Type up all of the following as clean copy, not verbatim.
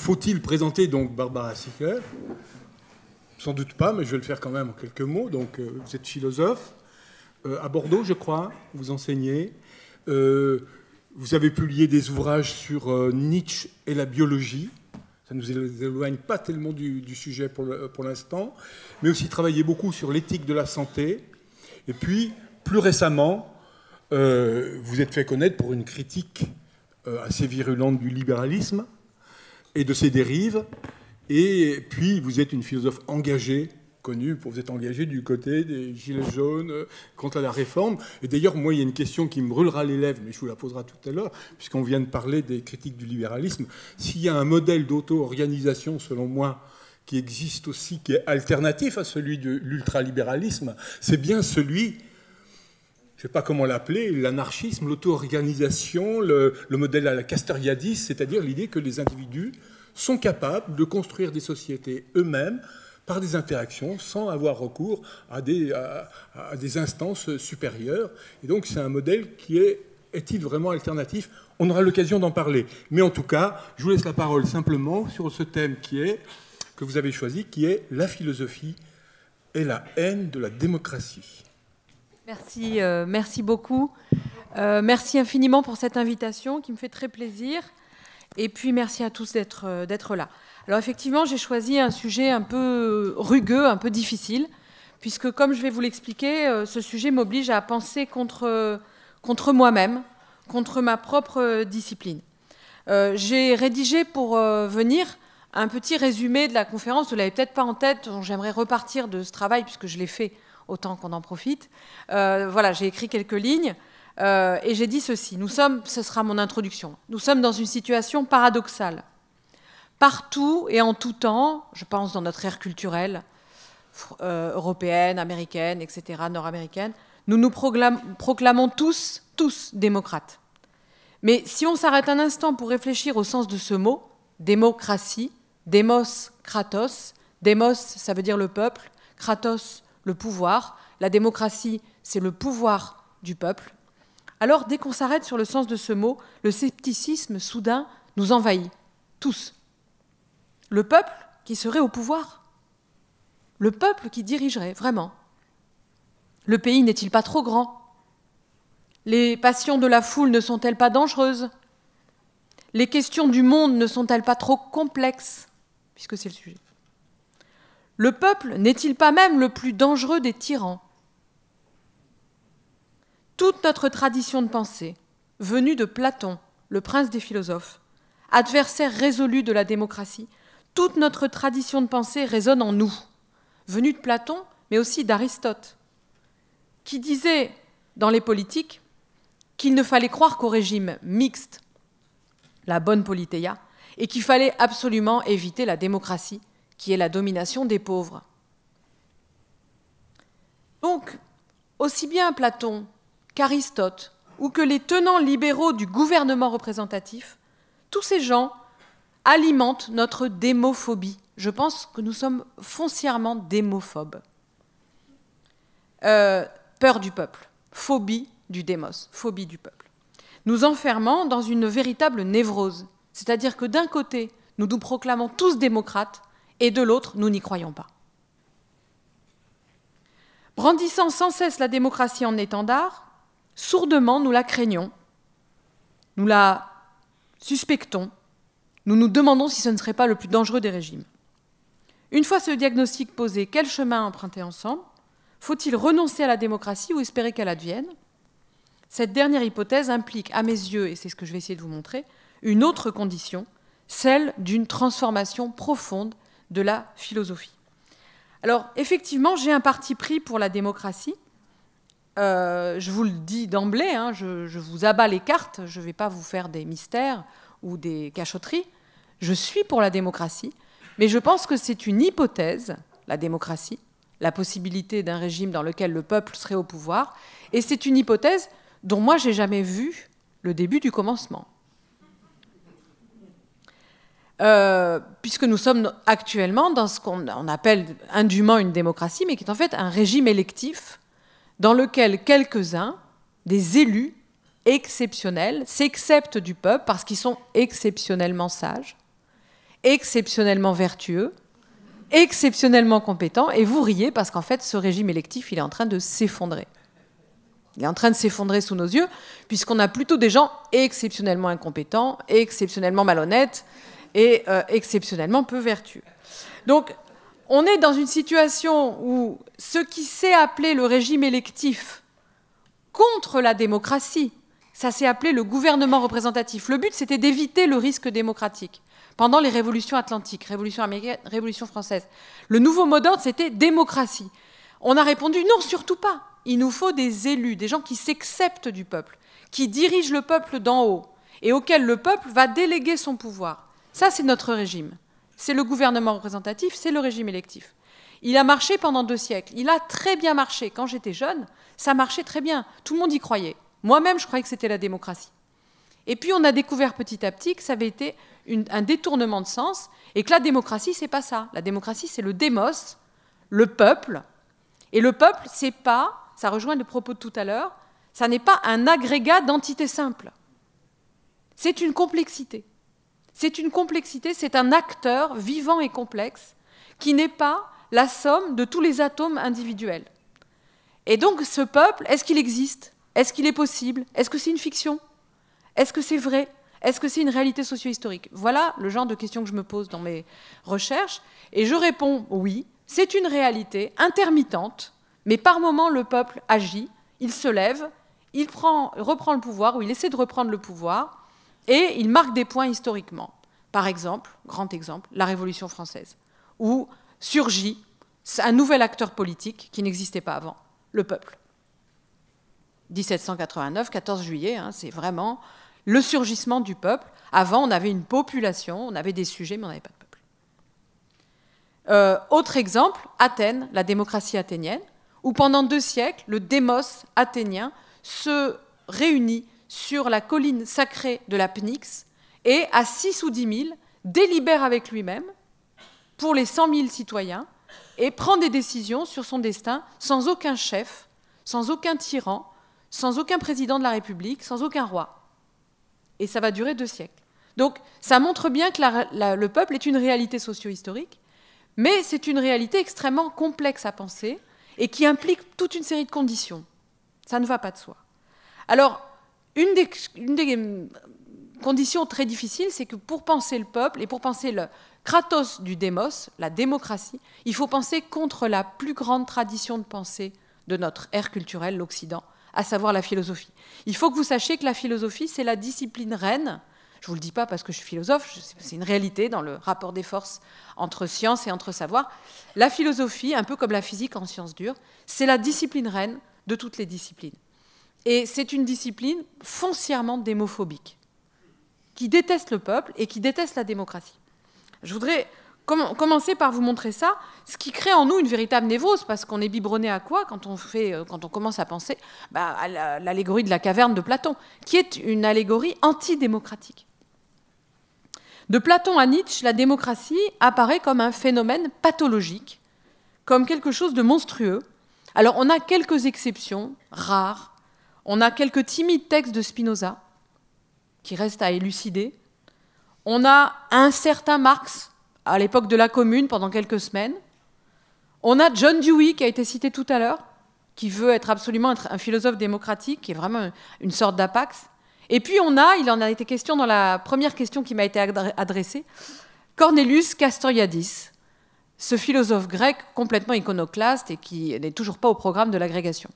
faut-il présenter donc Barbara Sichler? Sans doute pas, mais je vais le faire quand même en quelques mots. Donc, vous êtes philosophe à Bordeaux, je crois, vous enseignez. Vous avez publié des ouvrages sur Nietzsche et la biologie. Ça ne nous éloigne pas tellement du sujet pour l'instant, mais aussi travaillé beaucoup sur l'éthique de la santé. Et puis, plus récemment, vous êtes fait connaître pour une critique assez virulente du libéralisme et de ses dérives. Et puis, vous êtes une philosophe engagée, connue, vous êtes engagée du côté des Gilets jaunes contre la réforme. Et d'ailleurs, moi, il y a une question qui me brûlera les lèvres, mais je vous la poserai tout à l'heure, puisqu'on vient de parler des critiques du libéralisme. S'il y a un modèle d'auto-organisation, selon moi, qui existe aussi, qui est alternatif à celui de l'ultralibéralisme, c'est bien celui, je ne sais pas comment l'appeler, l'anarchisme, l'auto-organisation, le modèle à la Castoriadis, c'est-à-dire l'idée que les individus sont capables de construire des sociétés eux-mêmes par des interactions sans avoir recours à des instances supérieures. Et donc c'est un modèle qui est-il vraiment alternatif? On aura l'occasion d'en parler. Mais en tout cas, je vous laisse la parole simplement sur ce thème que vous avez choisi, qui est la philosophie et la haine de la démocratie. Merci, merci beaucoup. Merci infiniment pour cette invitation qui me fait très plaisir. Et puis merci à tous d'être là. Alors effectivement, j'ai choisi un sujet un peu rugueux, un peu difficile, puisque comme je vais vous l'expliquer, ce sujet m'oblige à penser contre moi-même, contre ma propre discipline. J'ai rédigé pour venir un petit résumé de la conférence, vous ne l'avez peut-être pas en tête, j'aimerais repartir de ce travail, puisque je l'ai fait autant qu'on en profite. Voilà, j'ai écrit quelques lignes. Et j'ai dit ceci, ce sera mon introduction, nous sommes dans une situation paradoxale. Partout et en tout temps, je pense dans notre ère culturelle, européenne, américaine, etc., nord-américaine, nous proclamons tous démocrates. Mais si on s'arrête un instant pour réfléchir au sens de ce mot, démocratie, démos, kratos, démos, ça veut dire le peuple, kratos, le pouvoir, la démocratie, c'est le pouvoir du peuple. Alors, dès qu'on s'arrête sur le sens de ce mot, le scepticisme, soudain, nous envahit, tous. Le peuple qui serait au pouvoir. Le peuple qui dirigerait, vraiment. Le pays n'est-il pas trop grand? Les passions de la foule ne sont-elles pas dangereuses? Les questions du monde ne sont-elles pas trop complexes? Puisque c'est le sujet. Le peuple n'est-il pas même le plus dangereux des tyrans? Toute notre tradition de pensée, venue de Platon, le prince des philosophes, adversaire résolu de la démocratie, toute notre tradition de pensée résonne en nous, venue de Platon, mais aussi d'Aristote, qui disait dans les politiques qu'il ne fallait croire qu'au régime mixte, la bonne politeia, et qu'il fallait absolument éviter la démocratie, qui est la domination des pauvres. Donc, aussi bien Platon qu'Aristote, ou que les tenants libéraux du gouvernement représentatif, tous ces gens alimentent notre démophobie. Je pense que nous sommes foncièrement démophobes. Peur du peuple, phobie du démos, phobie du peuple. Nous enfermant dans une véritable névrose, c'est-à-dire que d'un côté, nous nous proclamons tous démocrates, et de l'autre, nous n'y croyons pas. Brandissant sans cesse la démocratie en étendard, sourdement, nous la craignons, nous la suspectons, nous nous demandons si ce ne serait pas le plus dangereux des régimes. Une fois ce diagnostic posé, quel chemin emprunter ensemble? Faut-il renoncer à la démocratie ou espérer qu'elle advienne? Cette dernière hypothèse implique, à mes yeux, et c'est ce que je vais essayer de vous montrer, une autre condition, celle d'une transformation profonde de la philosophie. Alors, effectivement, j'ai un parti pris pour la démocratie. Je vous le dis d'emblée, hein, je vous abats les cartes, je ne vais pas vous faire des mystères ou des cachotteries. Je suis pour la démocratie, mais je pense que c'est une hypothèse, la démocratie, la possibilité d'un régime dans lequel le peuple serait au pouvoir, et c'est une hypothèse dont moi, je n'ai jamais vu le début du commencement. Puisque nous sommes actuellement dans ce qu'on appelle indûment une démocratie, mais qui est en fait un régime électif dans lequel quelques-uns, des élus exceptionnels, s'exceptent du peuple parce qu'ils sont exceptionnellement sages exceptionnellement vertueux, exceptionnellement compétent, et vous riez parce qu'en fait, ce régime électif, il est en train de s'effondrer. Il est en train de s'effondrer sous nos yeux, puisqu'on a plutôt des gens exceptionnellement incompétents, exceptionnellement malhonnêtes et exceptionnellement peu vertueux. Donc, on est dans une situation où ce qui s'est appelé le régime électif contre la démocratie, ça s'est appelé le gouvernement représentatif. Le but, c'était d'éviter le risque démocratique. Pendant les révolutions atlantiques, révolution américaine, révolution française, le nouveau mot d'ordre, c'était démocratie. On a répondu non, surtout pas. Il nous faut des élus, des gens qui s'acceptent du peuple, qui dirigent le peuple d'en haut et auquel le peuple va déléguer son pouvoir. Ça, c'est notre régime. C'est le gouvernement représentatif, c'est le régime électif. Il a marché pendant 2 siècles. Il a très bien marché. Quand j'étais jeune, ça marchait très bien. Tout le monde y croyait. Moi-même, je croyais que c'était la démocratie. Et puis, on a découvert petit à petit que ça avait été un détournement de sens et que la démocratie, c'est pas ça. La démocratie, c'est le démos, le peuple. Et le peuple, c'est pas, ça rejoint les propos de tout à l'heure, ça n'est pas un agrégat d'entités simples. C'est une complexité. C'est une complexité, c'est un acteur vivant et complexe qui n'est pas la somme de tous les atomes individuels. Et donc, ce peuple, est-ce qu'il existe? Est-ce qu'il est possible? Est-ce que c'est une fiction? Est-ce que c'est vrai? Est-ce que c'est une réalité socio-historique? Voilà le genre de questions que je me pose dans mes recherches. Et je réponds oui, c'est une réalité intermittente, mais par moments, le peuple agit, il se lève, il reprend le pouvoir, ou il essaie de reprendre le pouvoir, et il marque des points historiquement. Par exemple, grand exemple, la Révolution française, où surgit un nouvel acteur politique qui n'existait pas avant, le peuple. 1789, 14 juillet, c'est vraiment le surgissement du peuple. Avant, on avait une population, on avait des sujets, mais on n'avait pas de peuple. Autre exemple, Athènes, la démocratie athénienne, où pendant 2 siècles, le démos athénien se réunit sur la colline sacrée de la Pnyx et, à 6 ou 10 000, délibère avec lui-même pour les 100 000 citoyens et prend des décisions sur son destin sans aucun chef, sans aucun tyran, sans aucun président de la République, sans aucun roi. Et ça va durer 2 siècles. Donc ça montre bien que le peuple est une réalité socio-historique, mais c'est une réalité extrêmement complexe à penser et qui implique toute une série de conditions. Ça ne va pas de soi. Alors, une des conditions très difficiles, c'est que pour penser le peuple et pour penser le kratos du démos, la démocratie, il faut penser contre la plus grande tradition de pensée de notre ère culturelle, l'Occident, à savoir la philosophie. Il faut que vous sachiez que la philosophie, c'est la discipline reine. Je ne vous le dis pas parce que je suis philosophe, c'est une réalité dans le rapport des forces entre science et entre savoir. La philosophie, un peu comme la physique en sciences dures, c'est la discipline reine de toutes les disciplines. Et c'est une discipline foncièrement démophobique, qui déteste le peuple et qui déteste la démocratie. Je voudrais commencer par vous montrer ça, ce qui crée en nous une véritable névrose, parce qu'on est biberonné à quoi quand on commence à penser à l'allégorie de la caverne de Platon, qui est une allégorie antidémocratique. De Platon à Nietzsche, la démocratie apparaît comme un phénomène pathologique, comme quelque chose de monstrueux. Alors on a quelques exceptions rares, on a quelques timides textes de Spinoza qui restent à élucider, on a un certain Marx à l'époque de la Commune pendant quelques semaines, on a John Dewey qui a été cité tout à l'heure, qui veut être absolument un philosophe démocratique, qui est vraiment une sorte d'apax. Et puis il en a été question dans la première question qui m'a été adressée, Cornelius Castoriadis, ce philosophe grec complètement iconoclaste et qui n'est toujours pas au programme de l'agrégation.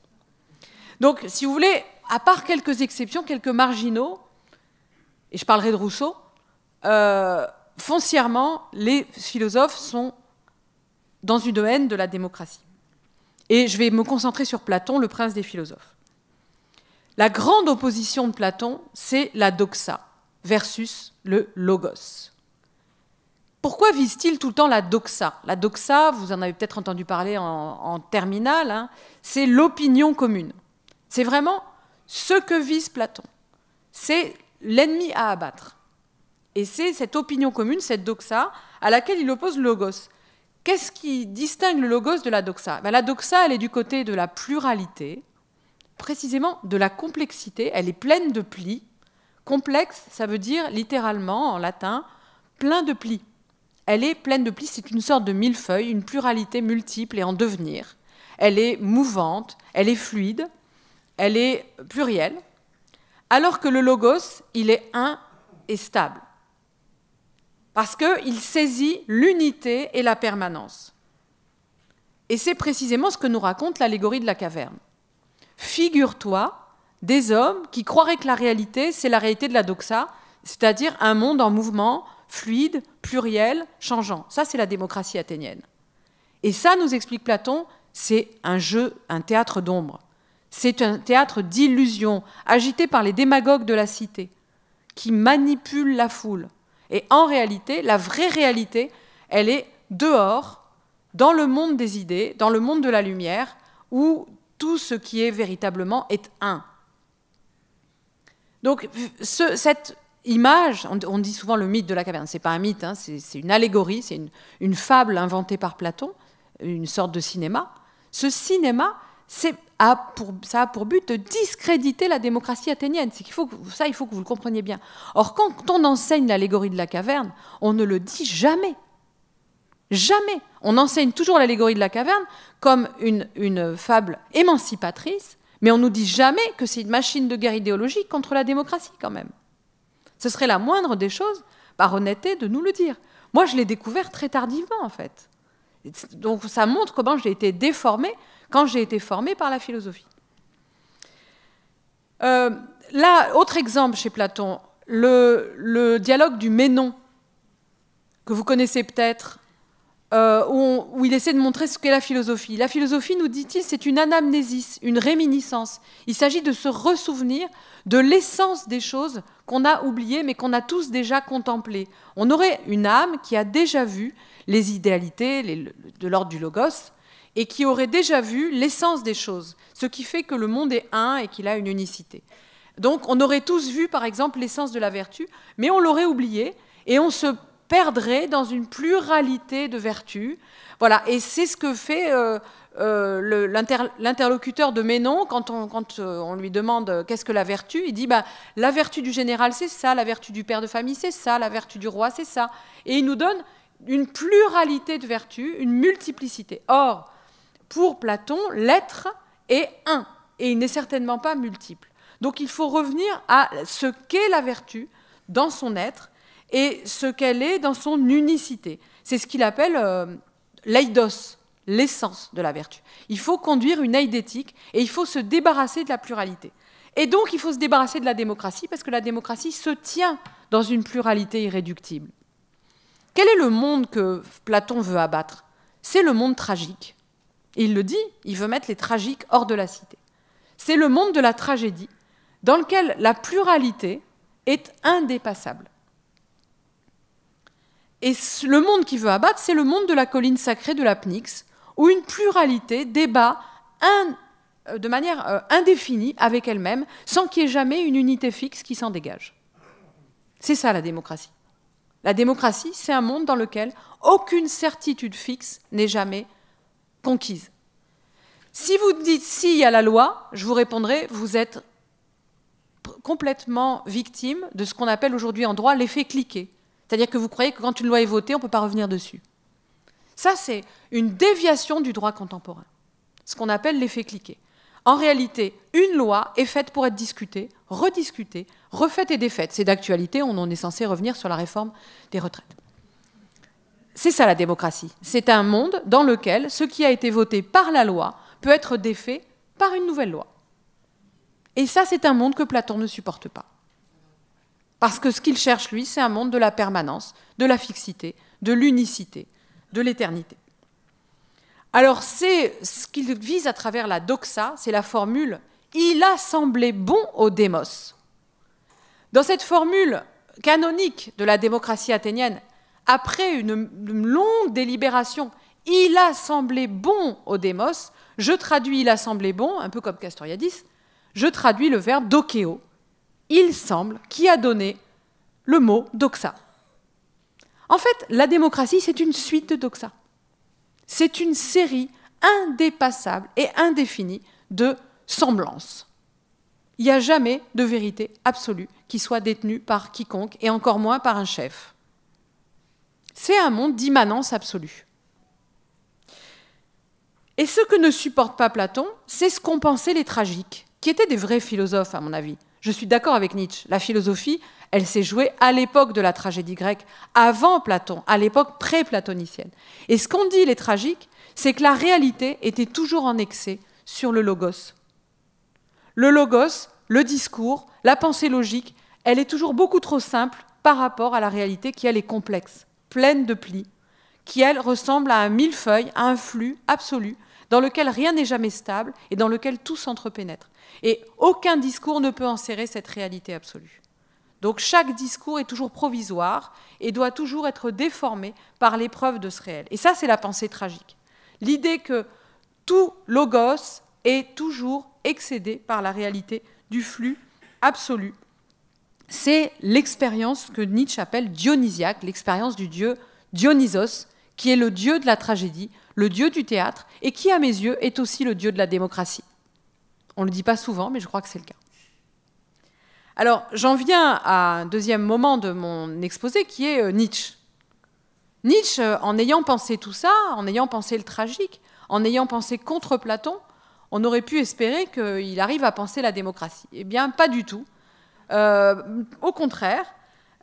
Donc, si vous voulez, à part quelques exceptions, quelques marginaux, et je parlerai de Rousseau, foncièrement, les philosophes sont dans une haine de la démocratie. Et je vais me concentrer sur Platon, le prince des philosophes. La grande opposition de Platon, c'est la doxa versus le logos. Pourquoi vise-t-il tout le temps la doxa? La doxa, vous en avez peut-être entendu parler en terminale, c'est l'opinion commune. C'est vraiment ce que vise Platon. C'est l'ennemi à abattre. Et c'est cette opinion commune, cette doxa, à laquelle il oppose le logos. Qu'est-ce qui distingue le logos de la doxa? La doxa, elle est du côté de la pluralité, précisément de la complexité. Elle est pleine de plis. Complexe, ça veut dire littéralement, en latin, plein de plis. elle est pleine de plis, c'est une sorte de millefeuille, une pluralité multiple et en devenir. Elle est mouvante, elle est fluide, elle est plurielle, alors que le logos, il est un et stable. Parce qu'il saisit l'unité et la permanence. Et c'est précisément ce que nous raconte l'allégorie de la caverne. Figure-toi des hommes qui croiraient que la réalité, c'est la réalité de la doxa, c'est-à-dire un monde en mouvement, fluide, pluriel, changeant. Ça, c'est la démocratie athénienne. Et ça, nous explique Platon, c'est un jeu, un théâtre d'ombre. C'est un théâtre d'illusion, agité par les démagogues de la cité, qui manipulent la foule. Et en réalité, la vraie réalité, elle est dehors, dans le monde des idées, dans le monde de la lumière, où tout ce qui est véritablement est un. Donc, cette image, on dit souvent le mythe de la caverne, ce n'est pas un mythe, hein, c'est une allégorie, c'est une fable inventée par Platon, une sorte de cinéma. Ce cinéma, ça a pour but de discréditer la démocratie athénienne. Il faut que vous le compreniez bien. Or, quand on enseigne l'allégorie de la caverne, on ne le dit jamais. Jamais. On enseigne toujours l'allégorie de la caverne comme une fable émancipatrice, mais on ne nous dit jamais que c'est une machine de guerre idéologique contre la démocratie, quand même. Ce serait la moindre des choses, par honnêteté, de nous le dire. Moi, je l'ai découvert très tardivement, en fait. Donc, ça montre comment j'ai été déformée quand j'ai été formée par la philosophie. Là, autre exemple chez Platon, le dialogue du Ménon, que vous connaissez peut-être, où il essaie de montrer ce qu'est la philosophie. La philosophie, nous dit-il, c'est une anamnésis, une réminiscence. Il s'agit de se ressouvenir de l'essence des choses qu'on a oubliées, mais qu'on a tous déjà contemplées. On aurait une âme qui a déjà vu les idéalités de l'ordre du logos, et qui aurait déjà vu l'essence des choses, ce qui fait que le monde est un et qu'il a une unicité. Donc on aurait tous vu, par exemple, l'essence de la vertu, mais on l'aurait oublié, et on se perdrait dans une pluralité de vertus. Voilà, et c'est ce que fait l'interlocuteur de Ménon quand on lui demande qu'est-ce que la vertu. Il dit la vertu du général, c'est ça, la vertu du père de famille, c'est ça, la vertu du roi, c'est ça. Et il nous donne une pluralité de vertus, une multiplicité. Or, pour Platon, l'être est un, et il n'est certainement pas multiple. Donc il faut revenir à ce qu'est la vertu dans son être, et ce qu'elle est dans son unicité. C'est ce qu'il appelle l'eidos, l'essence de la vertu. Il faut conduire une eidétique et il faut se débarrasser de la pluralité. Et donc, il faut se débarrasser de la démocratie parce que la démocratie se tient dans une pluralité irréductible. Quel est le monde que Platon veut abattre? C'est le monde tragique. Et il le dit, il veut mettre les tragiques hors de la cité. C'est le monde de la tragédie dans lequel la pluralité est indépassable. Et le monde qu'il veut abattre, c'est le monde de la colline sacrée de la Pnyx, où une pluralité débat de manière indéfinie avec elle-même, sans qu'il y ait jamais une unité fixe qui s'en dégage. C'est ça la démocratie. La démocratie, c'est un monde dans lequel aucune certitude fixe n'est jamais conquise. Si vous dites « si, il y a la loi », je vous répondrai « vous êtes complètement victime de ce qu'on appelle aujourd'hui en droit l'effet cliquet ». C'est-à-dire que vous croyez que quand une loi est votée, on ne peut pas revenir dessus. Ça, c'est une déviation du droit contemporain, ce qu'on appelle l'effet cliquet. En réalité, une loi est faite pour être discutée, rediscutée, refaite et défaite. C'est d'actualité, on en est censé revenir sur la réforme des retraites. C'est ça la démocratie. C'est un monde dans lequel ce qui a été voté par la loi peut être défait par une nouvelle loi. Et ça, c'est un monde que Platon ne supporte pas. Parce que ce qu'il cherche, lui, c'est un monde de la permanence, de la fixité, de l'unicité, de l'éternité. Alors, c'est ce qu'il vise à travers la doxa, c'est la formule « il a semblé bon au démos ». Dans cette formule canonique de la démocratie athénienne, après une longue délibération, « il a semblé bon au démos », je traduis « il a semblé bon », un peu comme Castoriadis, je traduis le verbe « dokeo », il semble, qui a donné le mot doxa. En fait, la démocratie, c'est une suite de doxa. C'est une série indépassable et indéfinie de semblances. Il n'y a jamais de vérité absolue qui soit détenue par quiconque, et encore moins par un chef. c'est un monde d'immanence absolue. Et ce que ne supporte pas Platon, c'est ce qu'ont pensé les tragiques, qui étaient des vrais philosophes, à mon avis. Je suis d'accord avec Nietzsche. La philosophie, elle s'est jouée à l'époque de la tragédie grecque, avant Platon, à l'époque pré-platonicienne. Et ce qu'ont dit les tragiques, c'est que la réalité était toujours en excès sur le logos. Le logos, le discours, la pensée logique, elle est toujours beaucoup trop simple par rapport à la réalité qui, elle, est complexe, pleine de plis, qui, elle, ressemble à un millefeuille, à un flux absolu, dans lequel rien n'est jamais stable et dans lequel tout s'entrepénètre. Et aucun discours ne peut enserrer cette réalité absolue. Donc chaque discours est toujours provisoire et doit toujours être déformé par l'épreuve de ce réel. Et ça, c'est la pensée tragique. L'idée que tout logos est toujours excédé par la réalité du flux absolu. C'est l'expérience que Nietzsche appelle dionysiaque, l'expérience du dieu Dionysos, qui est le dieu de la tragédie, le dieu du théâtre, et qui, à mes yeux, est aussi le dieu de la démocratie. On ne le dit pas souvent, mais je crois que c'est le cas. Alors, j'en viens à un deuxième moment de mon exposé, qui est Nietzsche. Nietzsche, en ayant pensé tout ça, en ayant pensé le tragique, en ayant pensé contre Platon, on aurait pu espérer qu'il arrive à penser la démocratie. Eh bien, pas du tout. Au contraire,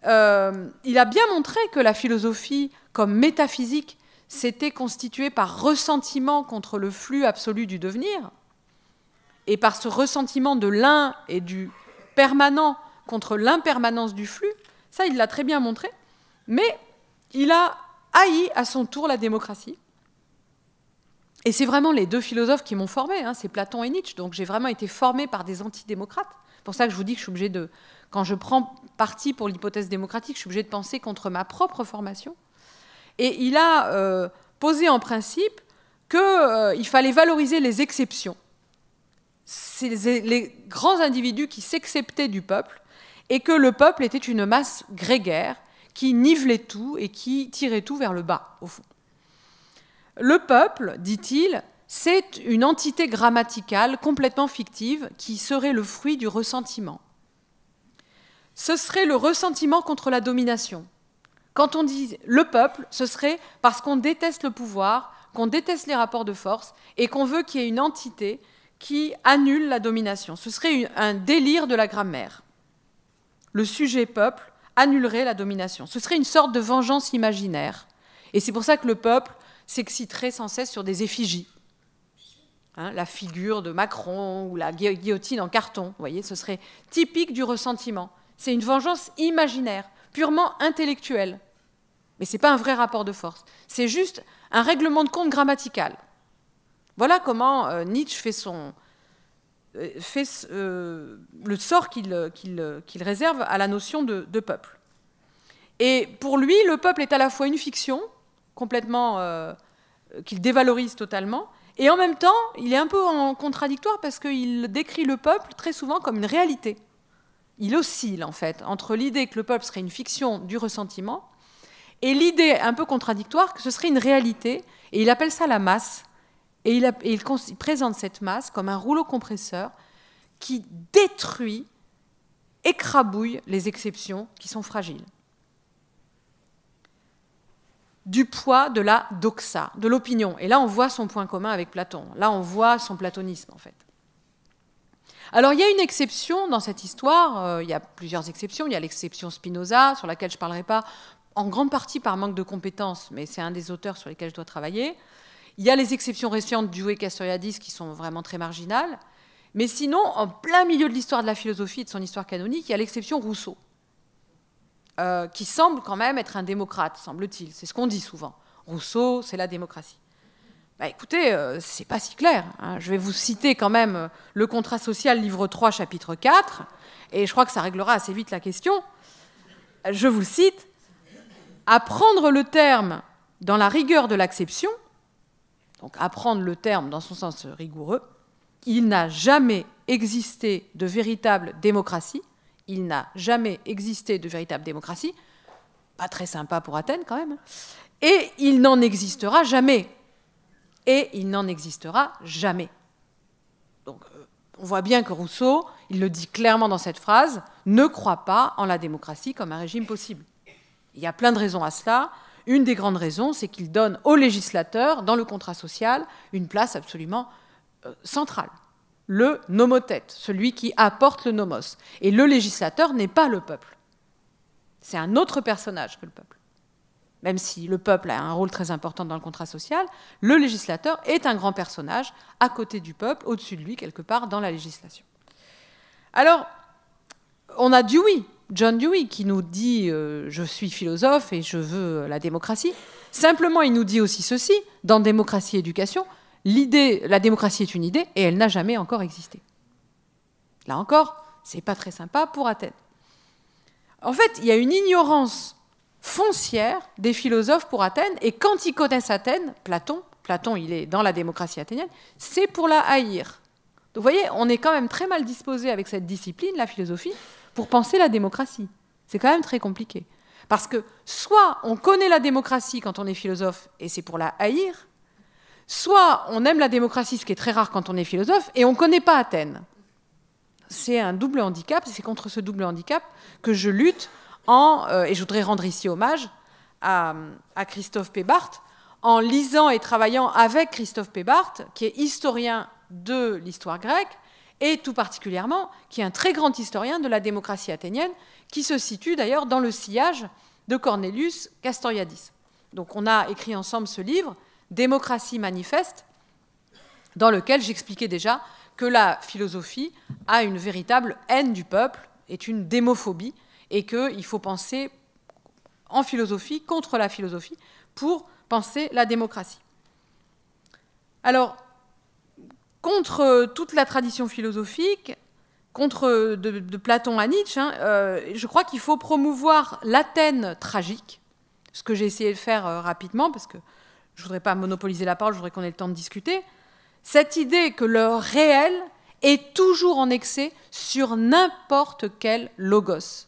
il a bien montré que la philosophie, comme métaphysique, s'était constituée par ressentiment contre le flux absolu du devenir, et par ce ressentiment de l'un et du permanent contre l'impermanence du flux. Ça, il l'a très bien montré. Mais il a haï à son tour la démocratie. Et c'est vraiment les deux philosophes qui m'ont formé, hein, c'est Platon et Nietzsche. Donc j'ai vraiment été formé par des antidémocrates. C'est pour ça que je vous dis que je suis obligée de... Quand je prends parti pour l'hypothèse démocratique, je suis obligée de penser contre ma propre formation. Et il a posé en principe qu'il fallait valoriser les exceptions. C'est les grands individus qui s'exceptaient du peuple, et que le peuple était une masse grégaire qui nivelait tout et qui tirait tout vers le bas, au fond. Le peuple, dit-il, c'est une entité grammaticale complètement fictive qui serait le fruit du ressentiment. Ce serait le ressentiment contre la domination. Quand on dit le peuple, ce serait parce qu'on déteste le pouvoir, qu'on déteste les rapports de force et qu'on veut qu'il y ait une entité qui annule la domination. Ce serait un délire de la grammaire. Le sujet peuple annulerait la domination. Ce serait une sorte de vengeance imaginaire. Et c'est pour ça que le peuple s'exciterait sans cesse sur des effigies. Hein, la figure de Macron ou la guillotine en carton, vous voyez, ce serait typique du ressentiment. C'est une vengeance imaginaire, purement intellectuelle. Mais ce n'est pas un vrai rapport de force. C'est juste un règlement de compte grammatical. Voilà comment Nietzsche fait le sort qu'il réserve à la notion de peuple. Et pour lui, le peuple est à la fois une fiction, complètement qu'il dévalorise totalement, et en même temps, il est un peu en contradictoire parce qu'il décrit le peuple très souvent comme une réalité. Il oscille, en fait, entre l'idée que le peuple serait une fiction du ressentiment et l'idée un peu contradictoire que ce serait une réalité, et il appelle ça la masse. Et il présente cette masse comme un rouleau compresseur qui détruit, écrabouille les exceptions qui sont fragiles. Du poids de la doxa, de l'opinion. Et là, on voit son point commun avec Platon. Là, on voit son platonisme, en fait. Alors, il y a une exception dans cette histoire. Il y a plusieurs exceptions. Il y a l'exception Spinoza, sur laquelle je ne parlerai pas, en grande partie par manque de compétences, mais c'est un des auteurs sur lesquels je dois travailler. Il y a les exceptions récentes du et Castoriadis qui sont vraiment très marginales. Mais sinon, en plein milieu de l'histoire de la philosophie et de son histoire canonique, il y a l'exception Rousseau, qui semble quand même être un démocrate, semble-t-il. C'est ce qu'on dit souvent. Rousseau, c'est la démocratie. Bah, écoutez, c'est pas si clair. Hein. Je vais vous citer quand même le Contrat social, livre 3, chapitre 4, et je crois que ça réglera assez vite la question. Je vous le cite. « À prendre le terme dans la rigueur de l'acception », donc apprendre le terme dans son sens rigoureux, il n'a jamais existé de véritable démocratie. Il n'a jamais existé de véritable démocratie. Pas très sympa pour Athènes quand même. Et il n'en existera jamais. Et il n'en existera jamais. Donc on voit bien que Rousseau, il le dit clairement dans cette phrase, ne croit pas en la démocratie comme un régime possible. Il y a plein de raisons à cela. une des grandes raisons, c'est qu'il donne au législateur, dans le contrat social, une place absolument centrale. Le nomothète, celui qui apporte le nomos. Et le législateur n'est pas le peuple. C'est un autre personnage que le peuple. Même si le peuple a un rôle très important dans le contrat social, le législateur est un grand personnage à côté du peuple, au-dessus de lui, quelque part, dans la législation. Alors, on a Dewey, John Dewey, qui nous dit je suis philosophe et je veux la démocratie. Simplement, il nous dit aussi ceci, dans Démocratie et éducation, la démocratie est une idée et elle n'a jamais encore existé. Là encore, c'est pas très sympa pour Athènes. En fait, il y a une ignorance foncière des philosophes pour Athènes, et quand ils connaissent Athènes, Platon, il est dans la démocratie athénienne, c'est pour la haïr. Donc vous voyez, on est quand même très mal disposé avec cette discipline, la philosophie, pour penser la démocratie. C'est quand même très compliqué. Parce que soit on connaît la démocratie quand on est philosophe, et c'est pour la haïr, soit on aime la démocratie, ce qui est très rare quand on est philosophe, et on ne connaît pas Athènes. C'est un double handicap, c'est contre ce double handicap que je lutte, et je voudrais rendre ici hommage à Christophe Pébart, en lisant et travaillant avec Christophe Pébart, qui est historien de l'histoire grecque, et tout particulièrement, qui est un très grand historien de la démocratie athénienne, qui se situe d'ailleurs dans le sillage de Cornelius Castoriadis. Donc on a écrit ensemble ce livre, Démocratie manifeste, dans lequel j'expliquais déjà que la philosophie a une véritable haine du peuple, est une démophobie, et qu'il faut penser en philosophie, contre la philosophie, pour penser la démocratie. Alors, contre toute la tradition philosophique, contre de Platon à Nietzsche, je crois qu'il faut promouvoir l'Athènes tragique, ce que j'ai essayé de faire rapidement, parce que je ne voudrais pas monopoliser la parole, je voudrais qu'on ait le temps de discuter. Cette idée que le réel est toujours en excès sur n'importe quel logos.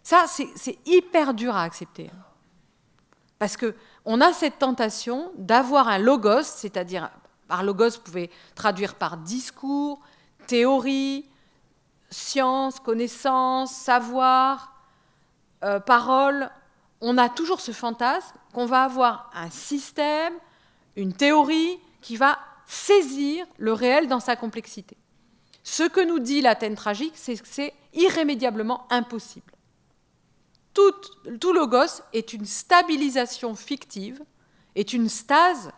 Ça, c'est hyper dur à accepter. Parce qu'on a cette tentation d'avoir un logos, c'est-à-dire, par logos, vous pouvez traduire par discours, théorie, science, connaissance, savoir, parole. On a toujours ce fantasme qu'on va avoir un système, une théorie qui va saisir le réel dans sa complexité. Ce que nous dit l'Athènes tragique, c'est que c'est irrémédiablement impossible. Tout logos est une stabilisation fictive, est une stase,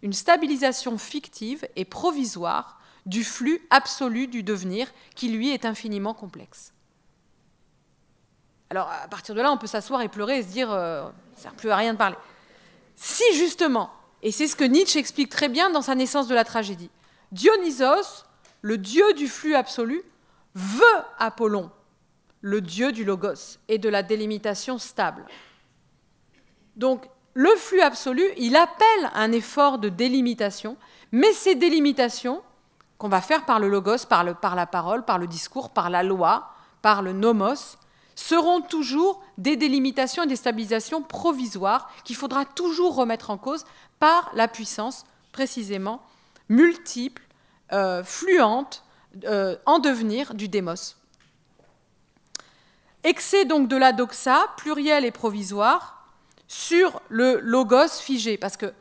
une stabilisation fictive et provisoire du flux absolu du devenir qui, lui, est infiniment complexe. Alors, à partir de là, on peut s'asseoir et pleurer et se dire ça ne sert plus à rien de parler. Si, justement, et c'est ce que Nietzsche explique très bien dans sa Naissance de la tragédie, Dionysos, le dieu du flux absolu, veut Apollon, le dieu du logos et de la délimitation stable. Donc, le flux absolu, il appelle un effort de délimitation, mais ces délimitations qu'on va faire par le logos, par la parole, par le discours, par la loi, par le nomos, seront toujours des délimitations et des stabilisations provisoires qu'il faudra toujours remettre en cause par la puissance, précisément, multiple, fluente, en devenir du démos. Excès donc de la doxa, pluriel et provisoire, sur le logos figé, parce que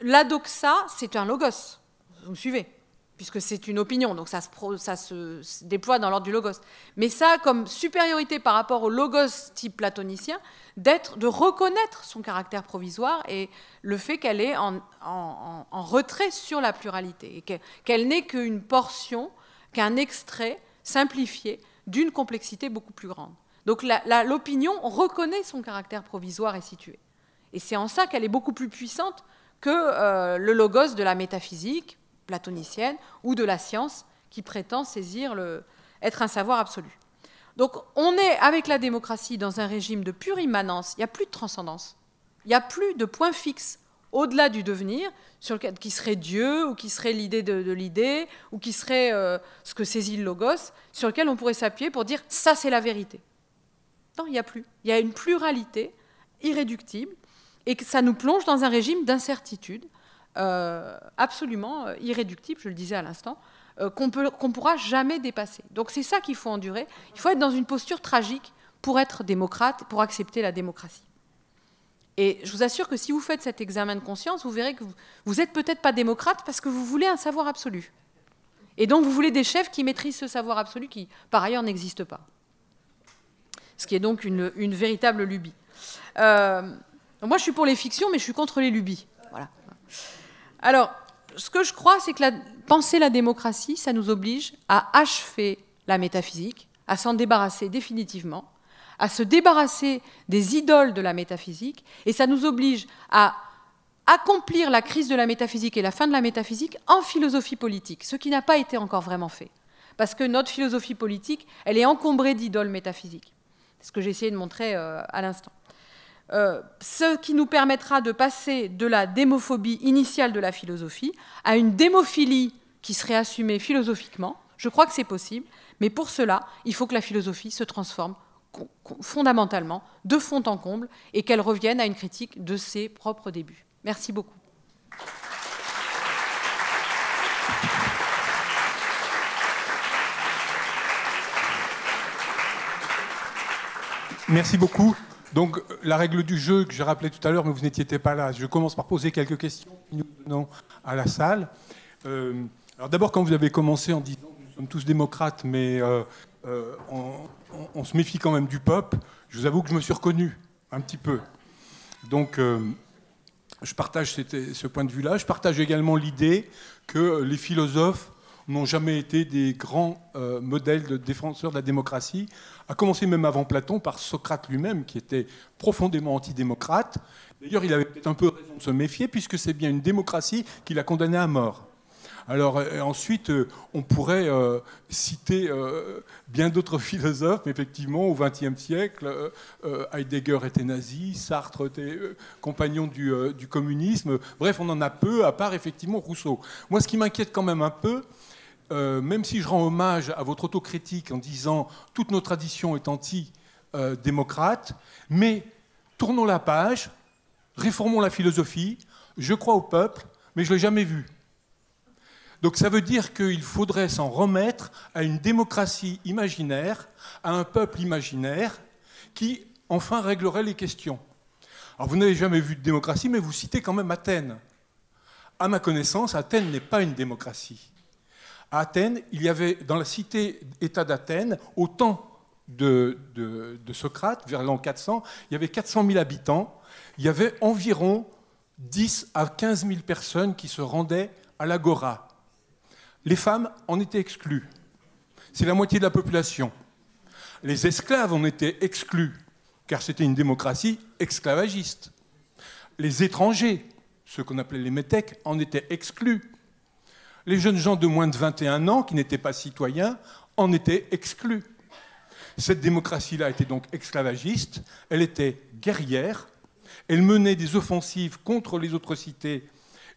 la doxa, c'est un logos, vous me suivez, puisque c'est une opinion, donc ça se déploie dans l'ordre du logos. Mais ça a comme supériorité par rapport au logos type platonicien, de reconnaître son caractère provisoire et le fait qu'elle est en retrait sur la pluralité, et qu'elle n'est qu'une portion, qu'un extrait simplifié d'une complexité beaucoup plus grande. Donc l'opinion reconnaît son caractère provisoire et situé. Et c'est en ça qu'elle est beaucoup plus puissante que le logos de la métaphysique platonicienne ou de la science qui prétend être un savoir absolu. Donc on est, avec la démocratie, dans un régime de pure immanence. Il n'y a plus de transcendance. Il n'y a plus de point fixe au-delà du devenir, qui serait Dieu, ou qui serait l'idée de l'idée, ou qui serait ce que saisit le logos, sur lequel on pourrait s'appuyer pour dire « ça, c'est la vérité ». Non, il n'y a plus. Il y a une pluralité irréductible, et que ça nous plonge dans un régime d'incertitude absolument irréductible, je le disais à l'instant, qu'on ne pourra jamais dépasser. Donc c'est ça qu'il faut endurer. Il faut être dans une posture tragique pour être démocrate, pour accepter la démocratie. Et je vous assure que si vous faites cet examen de conscience, vous verrez que vous n'êtes peut-être pas démocrate parce que vous voulez un savoir absolu. Et donc vous voulez des chefs qui maîtrisent ce savoir absolu qui, par ailleurs, n'existe pas. Ce qui est donc une véritable lubie. Moi, je suis pour les fictions, mais je suis contre les lubies. Voilà. Alors, ce que je crois, c'est que penser la démocratie, ça nous oblige à achever la métaphysique, à s'en débarrasser définitivement, à se débarrasser des idoles de la métaphysique, et ça nous oblige à accomplir la crise de la métaphysique et la fin de la métaphysique en philosophie politique, ce qui n'a pas été encore vraiment fait. Parce que notre philosophie politique, elle est encombrée d'idoles métaphysiques. C'est ce que j'ai essayé de montrer à l'instant. Ce qui nous permettra de passer de la démophobie initiale de la philosophie à une démophilie qui serait assumée philosophiquement. Je crois que c'est possible, mais pour cela, il faut que la philosophie se transforme fondamentalement, de fond en comble, et qu'elle revienne à une critique de ses propres débuts. Merci beaucoup. Merci beaucoup. Donc, la règle du jeu que j'ai rappelée tout à l'heure, mais vous n'étiez pas là, je commence par poser quelques questions que nous donnons à la salle. Alors d'abord, quand vous avez commencé en disant que nous sommes tous démocrates, mais on se méfie quand même du peuple, je vous avoue que je me suis reconnu un petit peu. Donc, je partage ce point de vue-là. Je partage également l'idée que les philosophes n'ont jamais été des grands modèles de défenseurs de la démocratie, à commencer même avant Platon par Socrate lui-même, qui était profondément antidémocrate. D'ailleurs, il avait peut-être un peu raison de se méfier, puisque c'est bien une démocratie qui l'a condamné à mort. Alors ensuite, on pourrait citer bien d'autres philosophes, mais effectivement, au XXe siècle, Heidegger était nazi, Sartre était compagnon du communisme. Bref, on en a peu, à part effectivement Rousseau. Moi, ce qui m'inquiète quand même un peu, même si je rends hommage à votre autocritique en disant toute notre tradition est anti-démocrate, mais tournons la page, réformons la philosophie, je crois au peuple, mais je ne l'ai jamais vu. Donc ça veut dire qu'il faudrait s'en remettre à une démocratie imaginaire, à un peuple imaginaire qui, enfin, réglerait les questions. Alors vous n'avez jamais vu de démocratie, mais vous citez quand même Athènes. À ma connaissance, Athènes n'est pas une démocratie. À Athènes, il y avait, dans la cité-État d'Athènes, au temps de Socrate, vers l'an 400, il y avait 400 000 habitants. Il y avait environ 10 à 15 000 personnes qui se rendaient à l'agora. Les femmes en étaient exclues. C'est la moitié de la population. Les esclaves en étaient exclus, car c'était une démocratie esclavagiste. Les étrangers, ceux qu'on appelait les métèques, en étaient exclus. Les jeunes gens de moins de 21 ans, qui n'étaient pas citoyens, en étaient exclus. Cette démocratie-là était donc esclavagiste, elle était guerrière, elle menait des offensives contre les autres cités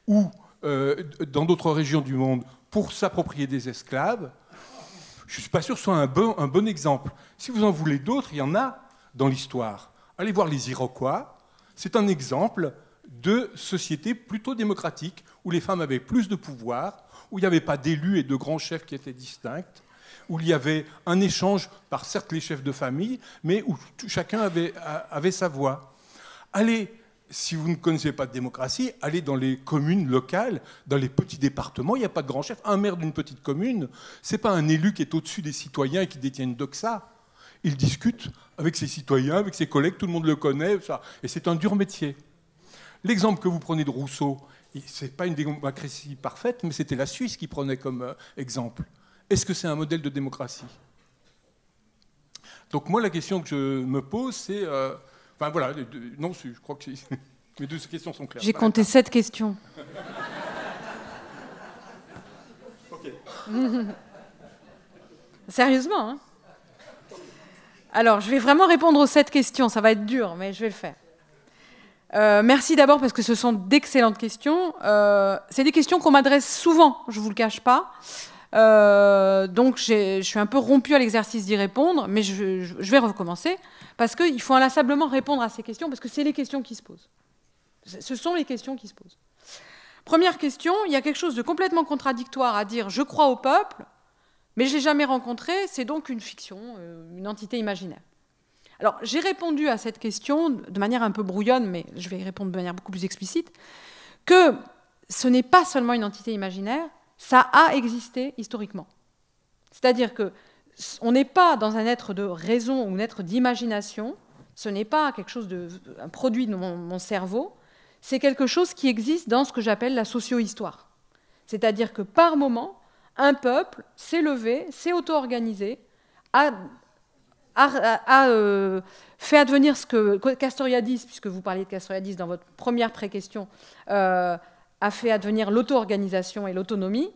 ou dans d'autres régions du monde pour s'approprier des esclaves. Je ne suis pas sûr que ce soit un bon exemple. Si vous en voulez d'autres, il y en a dans l'histoire. Allez voir les Iroquois. C'est un exemple de société plutôt démocratique, où les femmes avaient plus de pouvoir, où il n'y avait pas d'élus et de grands chefs qui étaient distincts, où il y avait un échange par certes les chefs de famille, mais où chacun avait sa voix. Allez, si vous ne connaissez pas de démocratie, allez dans les communes locales, dans les petits départements, il n'y a pas de grand chef. Un maire d'une petite commune, ce n'est pas un élu qui est au-dessus des citoyens et qui détient une doxa. Il discute avec ses citoyens, avec ses collègues, tout le monde le connaît, ça. Et c'est un dur métier. L'exemple que vous prenez de Rousseau, ce n'est pas une démocratie parfaite, mais c'était la Suisse qui prenait comme exemple. Est-ce que c'est un modèle de démocratie? Donc moi, la question que je me pose, c'est... Enfin voilà, non, je crois que mes deux questions sont claires. J'ai compté 7 questions. Ok. Sérieusement, hein? Alors, je vais vraiment répondre aux 7 questions. Ça va être dur, mais je vais le faire. Merci d'abord parce que ce sont d'excellentes questions. C'est des questions qu'on m'adresse souvent, je ne vous le cache pas. Donc je suis un peu rompue à l'exercice d'y répondre, mais je vais recommencer, parce qu'il faut inlassablement répondre à ces questions, parce que c'est les questions qui se posent. Ce sont les questions qui se posent. Première question, il y a quelque chose de complètement contradictoire à dire « je crois au peuple », mais je ne l'ai jamais rencontré, c'est donc une fiction, une entité imaginaire. Alors, j'ai répondu à cette question de manière un peu brouillonne, mais je vais y répondre de manière beaucoup plus explicite, que ce n'est pas seulement une entité imaginaire, ça a existé historiquement. C'est-à-dire qu'on n'est pas dans un être de raison ou un être d'imagination, ce n'est pas quelque chose un produit de mon cerveau, c'est quelque chose qui existe dans ce que j'appelle la socio-histoire. C'est-à-dire que par moment, un peuple s'est levé, s'est auto-organisé, a fait advenir ce que Castoriadis, puisque vous parliez de Castoriadis dans votre première pré-question, a fait advenir l'auto-organisation et l'autonomie,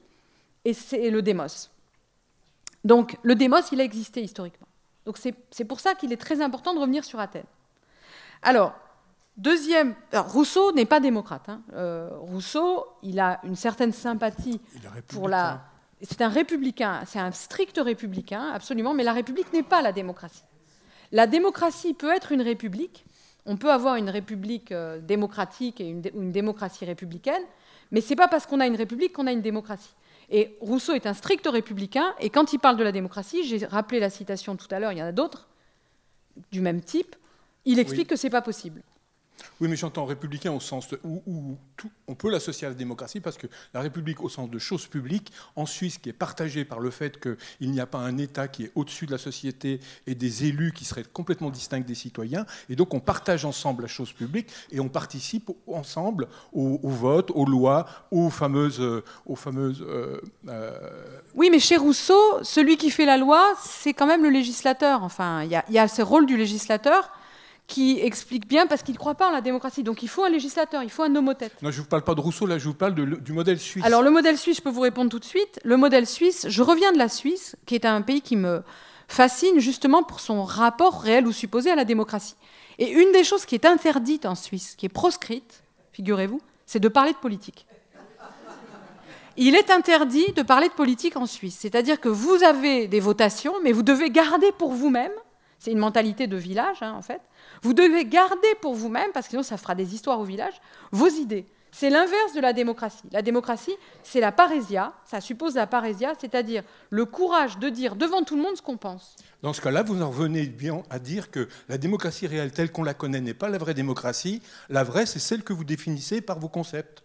et c'est le démos. Donc le démos, il a existé historiquement. Donc c'est pour ça qu'il est très important de revenir sur Athènes. Alors, Rousseau n'est pas démocrate. Hein. Rousseau, il a une certaine sympathie pour la... C'est un républicain, c'est un strict républicain, absolument, mais la République n'est pas la démocratie. La démocratie peut être une république, on peut avoir une république démocratique et une démocratie républicaine, mais ce n'est pas parce qu'on a une république qu'on a une démocratie. Et Rousseau est un strict républicain, et quand il parle de la démocratie, j'ai rappelé la citation tout à l'heure, il y en a d'autres, du même type, il explique que ce n'est pas possible. Oui, mais j'entends républicain au sens où on peut l'associer à la démocratie parce que la République, au sens de chose publique, en Suisse, qui est partagée par le fait qu'il n'y a pas un État qui est au-dessus de la société et des élus qui seraient complètement distincts des citoyens, et donc on partage ensemble la chose publique et on participe ensemble au vote, aux lois, aux fameuses Oui, mais chez Rousseau, celui qui fait la loi, c'est quand même le législateur. Enfin, il y a ce rôle du législateur qui explique bien, parce qu'il ne croit pas en la démocratie. Donc il faut un législateur, il faut un nomothète. Non, je ne vous parle pas de Rousseau, là, je vous parle du modèle suisse. Alors le modèle suisse, je peux vous répondre tout de suite. Le modèle suisse, je reviens de la Suisse, qui est un pays qui me fascine justement pour son rapport réel ou supposé à la démocratie. Et une des choses qui est interdite en Suisse, qui est proscrite, figurez-vous, c'est de parler de politique. Il est interdit de parler de politique en Suisse. C'est-à-dire que vous avez des votations, mais vous devez garder pour vous-même, c'est une mentalité de village, hein, en fait, vous devez garder pour vous-même, parce que sinon ça fera des histoires au village, vos idées. C'est l'inverse de la démocratie. La démocratie, c'est la parésia, ça suppose la parésia, c'est-à-dire le courage de dire devant tout le monde ce qu'on pense. Dans ce cas-là, vous en revenez bien à dire que la démocratie réelle telle qu'on la connaît n'est pas la vraie démocratie. La vraie, c'est celle que vous définissez par vos concepts.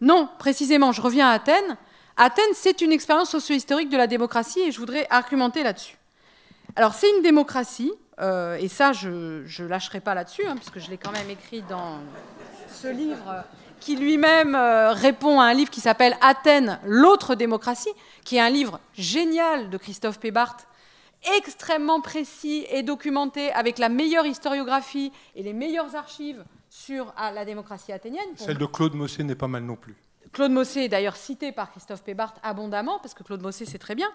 Non, précisément, je reviens à Athènes. Athènes, c'est une expérience socio-historique de la démocratie, et je voudrais argumenter là-dessus. Alors, c'est une démocratie, et ça, je ne lâcherai pas là-dessus, hein, puisque je l'ai quand même écrit dans ce livre qui lui-même répond à un livre qui s'appelle « Athènes, l'autre démocratie », qui est un livre génial de Christophe Pébarth, extrêmement précis et documenté, avec la meilleure historiographie et les meilleures archives sur la démocratie athénienne. Celle de Claude Mossé n'est pas mal non plus. Claude Mossé est d'ailleurs cité par Christophe Pébarth abondamment, parce que Claude Mossé, c'est très bien,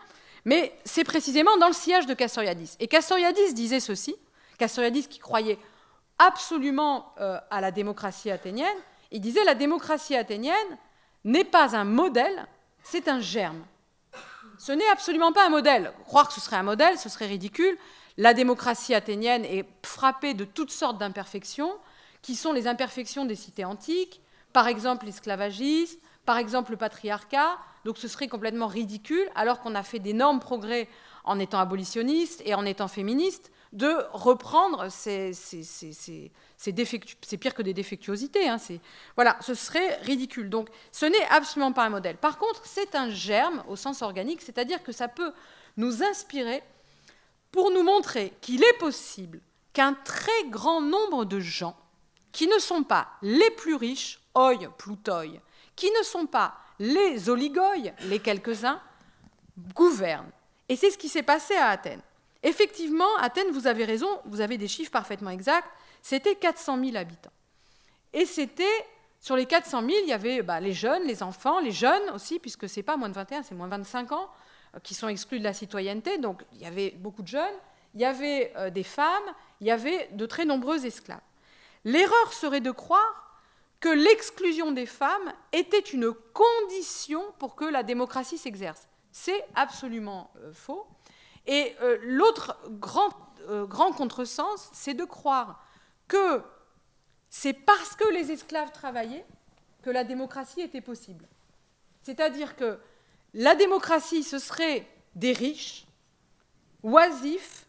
mais c'est précisément dans le sillage de Castoriadis. Et Castoriadis disait ceci, Castoriadis qui croyait absolument à la démocratie athénienne, il disait « la démocratie athénienne n'est pas un modèle, c'est un germe ». Ce n'est absolument pas un modèle. Croire que ce serait un modèle, ce serait ridicule. La démocratie athénienne est frappée de toutes sortes d'imperfections, qui sont les imperfections des cités antiques, par exemple l'esclavagisme, par exemple le patriarcat, donc ce serait complètement ridicule, alors qu'on a fait d'énormes progrès en étant abolitionniste et en étant féministe, de reprendre c'est pire que des défectuosités. Hein, voilà, ce serait ridicule. Donc ce n'est absolument pas un modèle. Par contre, c'est un germe au sens organique, c'est-à-dire que ça peut nous inspirer pour nous montrer qu'il est possible qu'un très grand nombre de gens qui ne sont pas les plus riches, oi, plutoi, qui ne sont pas les oligoi, les quelques-uns, gouvernent. Et c'est ce qui s'est passé à Athènes. Effectivement, Athènes, vous avez raison, vous avez des chiffres parfaitement exacts, c'était 400 000 habitants. Et c'était, sur les 400 000, il y avait les jeunes, les enfants, les jeunes aussi, puisque ce n'est pas moins de 21, c'est moins de 25 ans, qui sont exclus de la citoyenneté, donc il y avait beaucoup de jeunes, il y avait des femmes, il y avait de très nombreux esclaves. L'erreur serait de croire que l'exclusion des femmes était une condition pour que la démocratie s'exerce. C'est absolument faux. Et l'autre grand contresens, c'est de croire que c'est parce que les esclaves travaillaient que la démocratie était possible. C'est-à-dire que la démocratie, ce serait des riches, oisifs,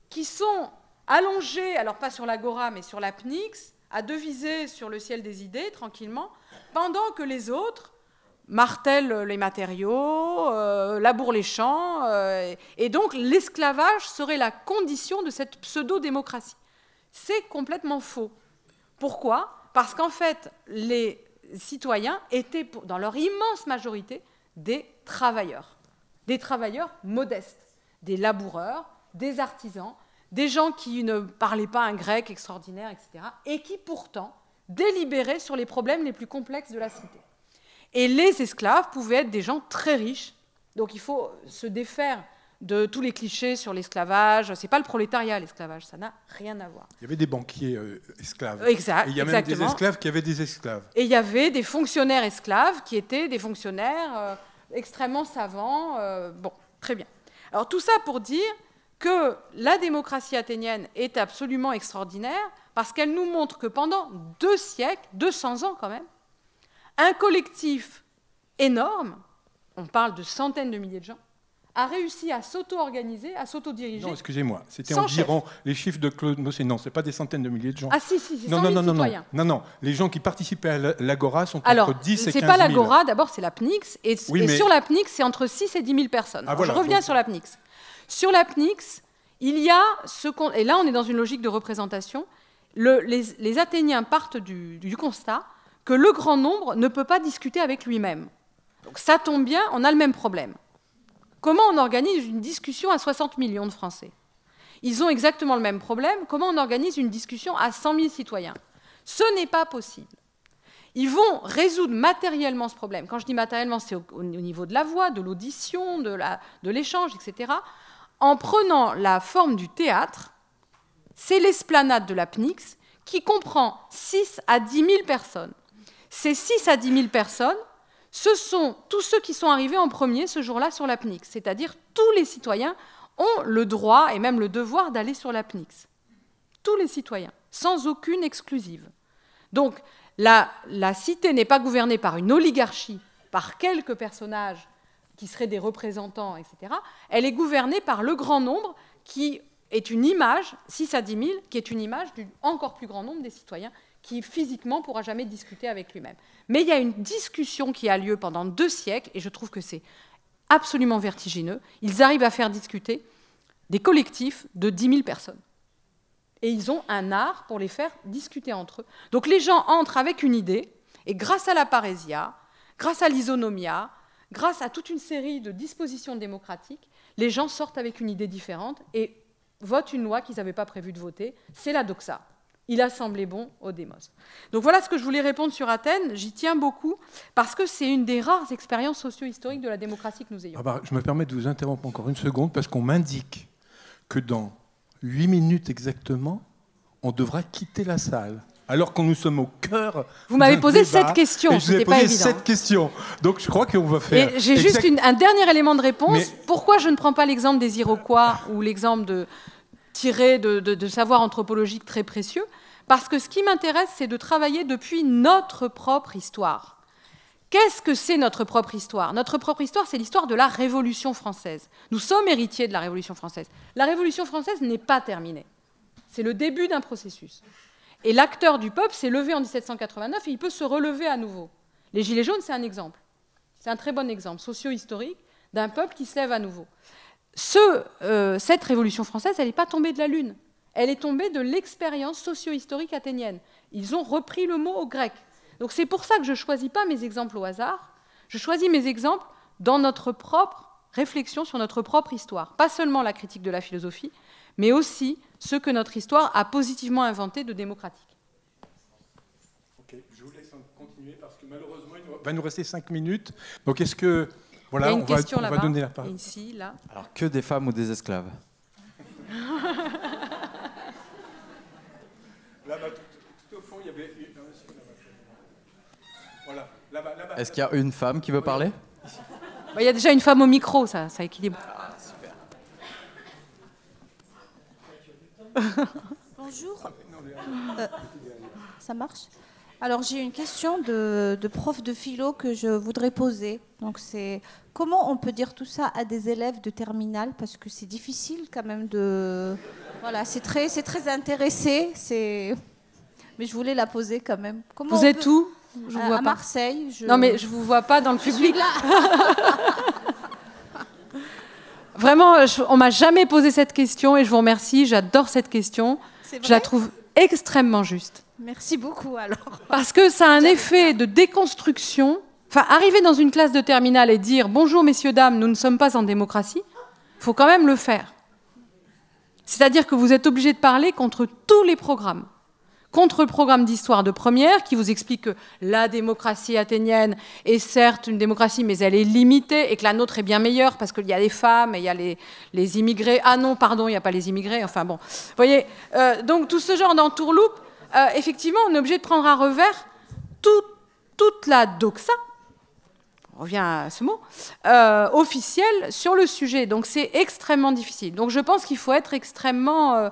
qui sont allongés, alors pas sur l'agora, mais sur la PNIX, à deviser sur le ciel des idées, tranquillement, pendant que les autres martèlent les matériaux, labourent les champs, et donc l'esclavage serait la condition de cette pseudo-démocratie. C'est complètement faux. Pourquoi ? Parce qu'en fait, les citoyens étaient, dans leur immense majorité, des travailleurs modestes, des laboureurs, des artisans, des gens qui ne parlaient pas un grec extraordinaire, etc., et qui pourtant délibéraient sur les problèmes les plus complexes de la cité. Et les esclaves pouvaient être des gens très riches. Donc il faut se défaire de tous les clichés sur l'esclavage. Ce n'est pas le prolétariat, l'esclavage, ça n'a rien à voir. Il y avait des banquiers esclaves. Exact, et il y a même des esclaves qui avaient des esclaves. Et il y avait des fonctionnaires esclaves qui étaient des fonctionnaires extrêmement savants. Bon, très bien. Alors tout ça pour dire que la démocratie athénienne est absolument extraordinaire parce qu'elle nous montre que pendant 2 siècles, 200 ans quand même, un collectif énorme, on parle de centaines de milliers de gens, a réussi à s'auto-organiser, à s'auto-diriger. Non, excusez-moi, c'était environ les chiffres de Claude Mossé. Non, ce n'est pas des centaines de milliers de gens. Ah si, c'est 100 000 citoyens. Non, les gens qui participaient à l'Agora sont entre 10 et 15 000. Alors, ce n'est pas l'Agora, d'abord c'est la PNIX, et sur la PNIX, c'est entre 6 et 10 000 personnes. Ah, voilà, je reviens sur la PNIX. Sur la PNIX, il y a et là on est dans une logique de représentation, les Athéniens partent du constat que le grand nombre ne peut pas discuter avec lui-même. Donc ça tombe bien, on a le même problème. Comment on organise une discussion à 60 millions de Français ? Ils ont exactement le même problème. Comment on organise une discussion à 100 000 citoyens ? Ce n'est pas possible. Ils vont résoudre matériellement ce problème. Quand je dis matériellement, c'est au niveau de la voix, de l'audition, de l'échange, etc. En prenant la forme du théâtre, c'est l'esplanade de la PNIX qui comprend 6 à 10 000 personnes. Ces 6 à 10 000 personnes, ce sont tous ceux qui sont arrivés en premier ce jour-là sur la PNIX, c'est-à-dire tous les citoyens ont le droit et même le devoir d'aller sur la PNIX. Tous les citoyens, sans aucune exclusive. Donc, la cité n'est pas gouvernée par une oligarchie, par quelques personnages qui seraient des représentants, etc. Elle est gouvernée par le grand nombre qui est une image, 6 à 10 000, qui est une image du encore plus grand nombre des citoyens qui physiquement ne pourra jamais discuter avec lui-même. Mais il y a une discussion qui a lieu pendant 2 siècles, et je trouve que c'est absolument vertigineux. Ils arrivent à faire discuter des collectifs de 10 000 personnes. Et ils ont un art pour les faire discuter entre eux. Donc les gens entrent avec une idée, et grâce à la parésia, grâce à l'isonomia, grâce à toute une série de dispositions démocratiques, les gens sortent avec une idée différente et votent une loi qu'ils n'avaient pas prévu de voter. C'est la doxa. Il a semblé bon au démos. Donc voilà ce que je voulais répondre sur Athènes. J'y tiens beaucoup parce que c'est une des rares expériences socio-historiques de la démocratie que nous ayons. Je me permets de vous interrompre encore une seconde parce qu'on m'indique que dans 8 minutes exactement, on devra quitter la salle. Alors que nous sommes au cœur. Vous m'avez posé 7 questions, c'était pas évident. 7 questions. Donc je crois qu'on va faire. Et j'ai juste un dernier élément de réponse. Pourquoi je ne prends pas l'exemple des Iroquois ou l'exemple tiré de savoir anthropologique très précieux? Parce que ce qui m'intéresse, c'est de travailler depuis notre propre histoire. Qu'est-ce que c'est notre propre histoire? Notre propre histoire, c'est l'histoire de la Révolution française. Nous sommes héritiers de la Révolution française. La Révolution française n'est pas terminée. C'est le début d'un processus. Et l'acteur du peuple s'est levé en 1789 et il peut se relever à nouveau. Les Gilets jaunes, c'est un exemple. C'est un très bon exemple socio-historique d'un peuple qui se lève à nouveau. Cette Révolution française, elle n'est pas tombée de la Lune. Elle est tombée de l'expérience socio-historique athénienne. Ils ont repris le mot au grec. Donc c'est pour ça que je ne choisis pas mes exemples au hasard. Je choisis mes exemples dans notre propre réflexion sur notre propre histoire. Pas seulement la critique de la philosophie, mais aussi ce que notre histoire a positivement inventé de démocratique. Ok, je vous laisse continuer parce que malheureusement, il va nous rester 5 minutes. Donc est-ce que... Voilà, il y a une question on va donner la parole. Ici, là. Alors, que des femmes ou des esclaves? Là-bas, tout au fond, il y avait... Voilà, là-bas. Est-ce qu'il y a une femme qui veut parler? Il y a déjà une femme au micro, ça équilibre. Ah, super. Bonjour. Ça marche. Alors j'ai une question de prof de philo que je voudrais poser. Donc c'est comment on peut dire tout ça à des élèves de terminale, parce que c'est difficile quand même de... Voilà, c'est très intéressé, mais je voulais la poser quand même. Comment Vous êtes où? Je vous vois à pas. Marseille. Non mais je vous vois pas dans le public. Là. Vraiment, on m'a jamais posé cette question et je vous remercie. J'adore cette question. Je la trouve extrêmement juste. Merci beaucoup alors. Parce que ça a un effet de déconstruction. Enfin, arriver dans une classe de terminale et dire « Bonjour, messieurs, dames, nous ne sommes pas en démocratie », il faut quand même le faire. C'est-à-dire que vous êtes obligé de parler contre tous les programmes. Contre le programme d'histoire de première, qui vous explique que la démocratie athénienne est certes une démocratie, mais elle est limitée, et que la nôtre est bien meilleure, parce qu'il y a les femmes, et il y a les immigrés. Ah non, pardon, il n'y a pas les immigrés. Enfin bon, vous voyez, donc tout ce genre d'entourloupe, effectivement, on est obligé de prendre à revers toute la doxa, on revient à ce mot, officielle sur le sujet. Donc c'est extrêmement difficile. Donc je pense qu'il faut être extrêmement...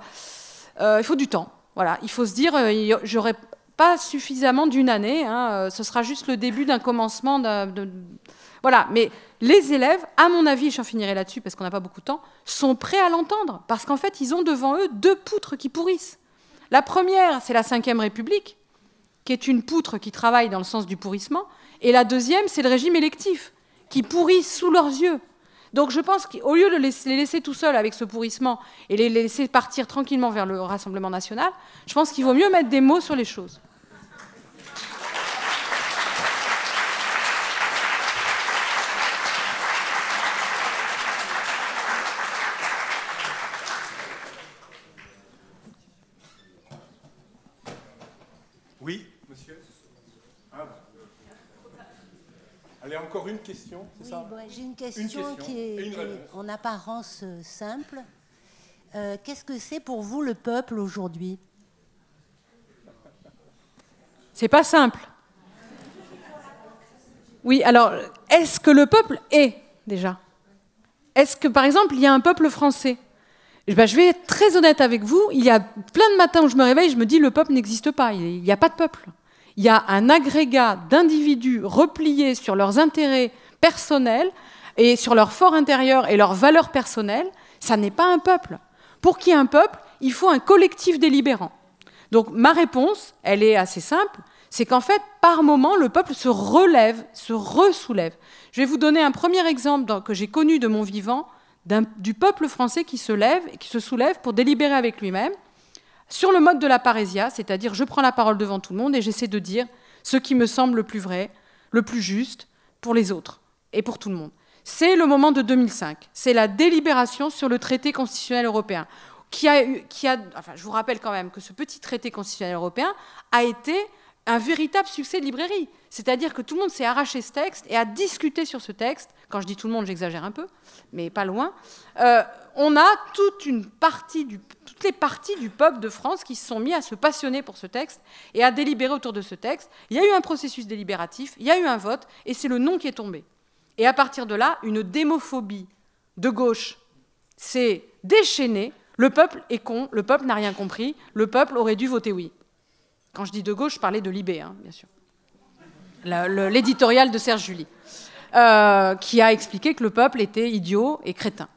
il faut du temps. Voilà, il faut se dire, j'aurai pas suffisamment d'une année, hein, ce sera juste le début d'un commencement. Voilà, mais les élèves, à mon avis, j'en finirai là-dessus parce qu'on n'a pas beaucoup de temps, sont prêts à l'entendre, parce qu'en fait, ils ont devant eux deux poutres qui pourrissent. La première, c'est la Ve République, qui est une poutre qui travaille dans le sens du pourrissement, et la deuxième, c'est le régime électif, qui pourrit sous leurs yeux. Donc je pense qu'au lieu de les laisser tout seuls avec ce pourrissement et les laisser partir tranquillement vers le Rassemblement national, je pense qu'il vaut mieux mettre des mots sur les choses. Oui, monsieur. Allez, encore une question, c'est ça? Ouais, j'ai une question qui est en apparence simple. Qu'est-ce que c'est pour vous le peuple aujourd'hui? C'est pas simple. Oui, alors, est-ce que le peuple est, déjà? Est-ce que, par exemple, il y a un peuple français? Ben, je vais être très honnête avec vous, il y a plein de matins où je me réveille, je me dis le peuple n'existe pas, il n'y a pas de peuple. Il y a un agrégat d'individus repliés sur leurs intérêts personnels et sur leur fort intérieur et leurs valeurs personnelles. Ça n'est pas un peuple. Pour qu'il y ait un peuple, il faut un collectif délibérant. Donc ma réponse, elle est assez simple, c'est qu'en fait, par moment, le peuple se relève, se ressoulève. Je vais vous donner un premier exemple que j'ai connu de mon vivant, du peuple français qui se lève et qui se soulève pour délibérer avec lui-même, sur le mode de la parésia, c'est-à-dire je prends la parole devant tout le monde et j'essaie de dire ce qui me semble le plus vrai, le plus juste pour les autres et pour tout le monde. C'est le moment de 2005, c'est la délibération sur le traité constitutionnel européen. Enfin, je vous rappelle quand même que ce petit traité constitutionnel européen a été un véritable succès de librairie. C'est-à-dire que tout le monde s'est arraché ce texte et a discuté sur ce texte. Quand je dis tout le monde, j'exagère un peu, mais pas loin. On a toutes les parties du peuple de France qui se sont mis à se passionner pour ce texte et à délibérer autour de ce texte. Il y a eu un processus délibératif, il y a eu un vote, et c'est le non qui est tombé. Et à partir de là, une démophobie de gauche s'est déchaînée. Le peuple est con, le peuple n'a rien compris, le peuple aurait dû voter oui. Quand je dis de gauche, je parlais de Libé, hein, bien sûr. L'éditorial de Serge July, qui a expliqué que le peuple était idiot et crétin,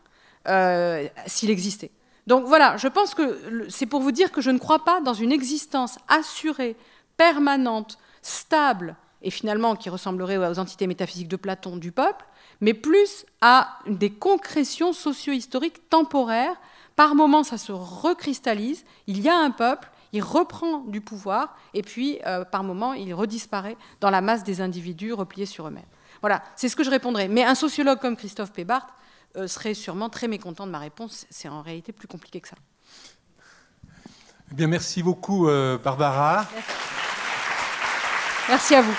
s'il existait. Donc voilà, je pense que c'est pour vous dire que je ne crois pas dans une existence assurée, permanente, stable, et finalement qui ressemblerait aux entités métaphysiques de Platon du peuple, mais plus à des concrétions socio-historiques temporaires. Par moments, ça se recristallise, il y a un peuple, il reprend du pouvoir, et puis, par moments, il redisparaît dans la masse des individus repliés sur eux-mêmes. Voilà, c'est ce que je répondrais. Mais un sociologue comme Christophe Pébart serait sûrement très mécontent de ma réponse. C'est en réalité plus compliqué que ça. Eh bien, merci beaucoup, Barbara. Merci à vous.